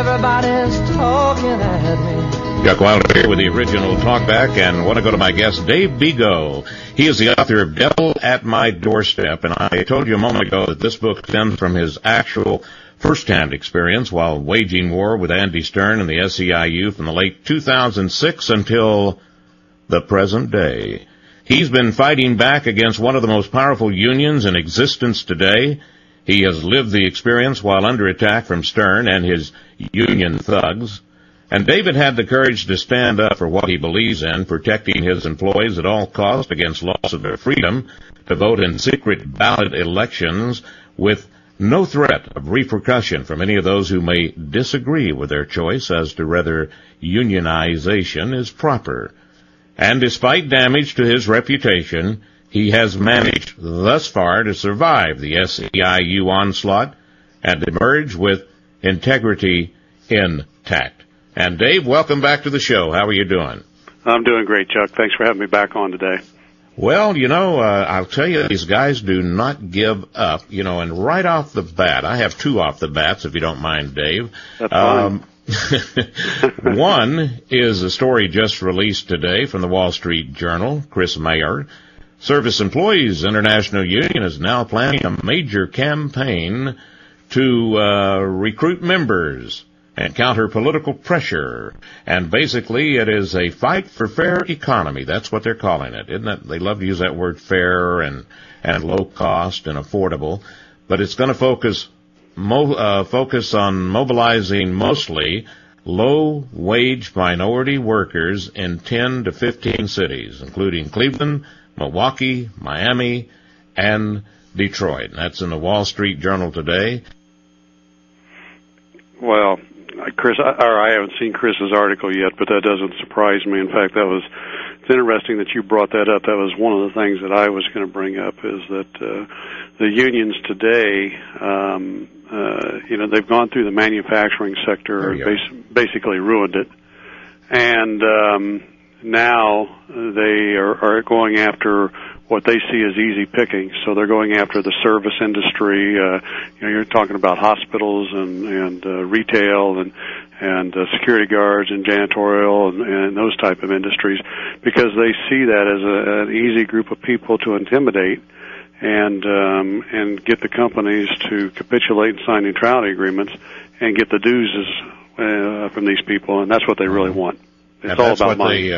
everybody's talking at me. Chuck Wilder here with the original Talkback, and want to go to my guest, Dave Bego. He is the author of Devil at My Doorstep, and I told you a moment ago that this book stems from his actual first-hand experience while waging war with Andy Stern and the SEIU from the late 2006 until the present day. He's been fighting back against one of the most powerful unions in existence today. He has lived the experience while under attack from Stern and his union thugs. And David had the courage to stand up for what he believes in, protecting his employees at all costs against loss of their freedom to vote in secret ballot elections with no threat of repercussion from any of those who may disagree with their choice as to whether unionization is proper. And despite damage to his reputation, he has managed thus far to survive the SEIU onslaught and emerge with integrity intact. And Dave, welcome back to the show. How are you doing? I'm doing great, Chuck. Thanks for having me back on today. Well, I'll tell you, these guys do not give up, and right off the bat, I have two off the bats, if you don't mind, Dave. That's fine. One is a story just released today from the Wall Street Journal. Chris Mayer, Service Employees International Union, is now planning a major campaign to recruit members and counter political pressure. And basically, it is a fight for fair economy. That's what they're calling it, isn't it? They love to use that word fair and low cost and affordable. But it's going to focus on mobilizing mostly low-wage minority workers in 10 to 15 cities, including Cleveland, Milwaukee, Miami, and Detroit. And that's in the Wall Street Journal today. Well, Chris, I haven't seen Chris's article yet, but that doesn't surprise me. In fact, it's interesting that you brought that up. That was one of the things that I was going to bring up, is that the unions today, they've gone through the manufacturing sector, basically ruined it, and now they are going after what they see as easy pickings. So they're going after the service industry. You're talking about hospitals and retail and security guards and janitorial and those type of industries, because they see that as an easy group of people to intimidate and get the companies to capitulate and sign neutrality agreements and get the dues from these people, and that's what they really want. It's all about money.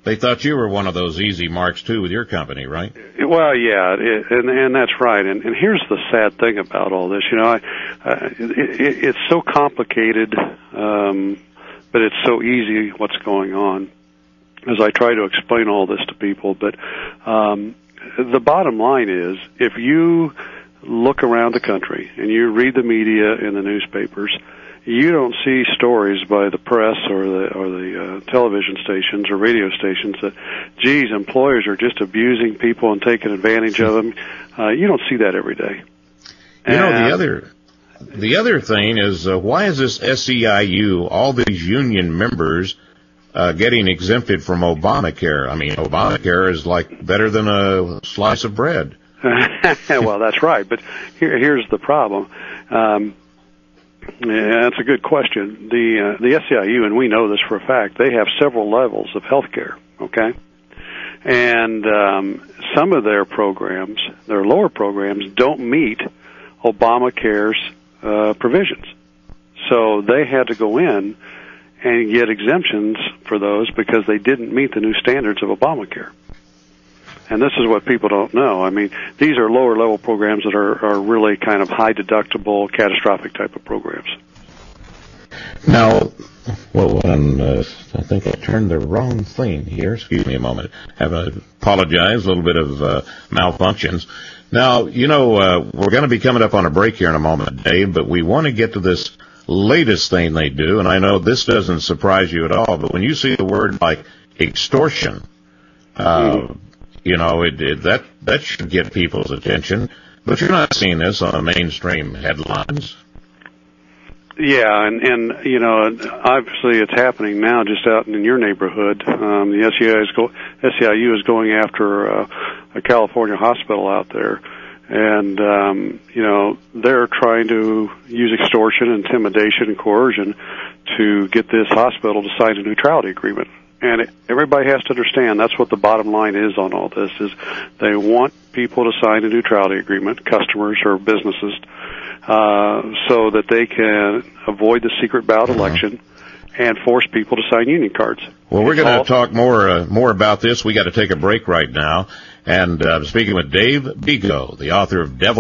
They thought you were one of those easy marks, too, with your company, right? Well, yeah, and that's right. And here's the sad thing about all this. It's so complicated, but it's so easy what's going on, as I try to explain all this to people. But the bottom line is, if you look around the country and you read the media and the newspapers, you don't see stories by the press or the television stations or radio stations that, geez, employers are just abusing people and taking advantage of them. You don't see that every day. The other thing is, why is this SEIU, all these union members, getting exempted from Obamacare? I mean, Obamacare is like better than a slice of bread. Well, that's right. But here's the problem. Yeah, that's a good question. The SEIU, and we know this for a fact, they have several levels of health care, okay? And some of their programs, their lower programs, don't meet Obamacare's provisions. So they had to go in and get exemptions for those because they didn't meet the new standards of Obamacare. And this is what people don't know. I mean, these are lower-level programs that are really kind of high-deductible, catastrophic type of programs. Now, I think I turned the wrong thing here. Excuse me a moment. Apologize, a little bit of malfunctions. Now, we're going to be coming up on a break here in a moment, Dave, but we want to get to this latest thing they do, and I know this doesn't surprise you at all, but when you see the word like extortion, that should get people's attention. But you're not seeing this on the mainstream headlines. Yeah, and obviously it's happening now just out in your neighborhood. The SEIU is going after a California hospital out there, And, they're trying to use extortion, intimidation, and coercion to get this hospital to sign a neutrality agreement. And everybody has to understand that's what the bottom line is on all this, is they want people to sign a neutrality agreement, customers or businesses, so that they can avoid the secret ballot election and force people to sign union cards. Well, we're going to talk more about this. We got to take a break right now. And speaking with Dave Bego, the author of Devil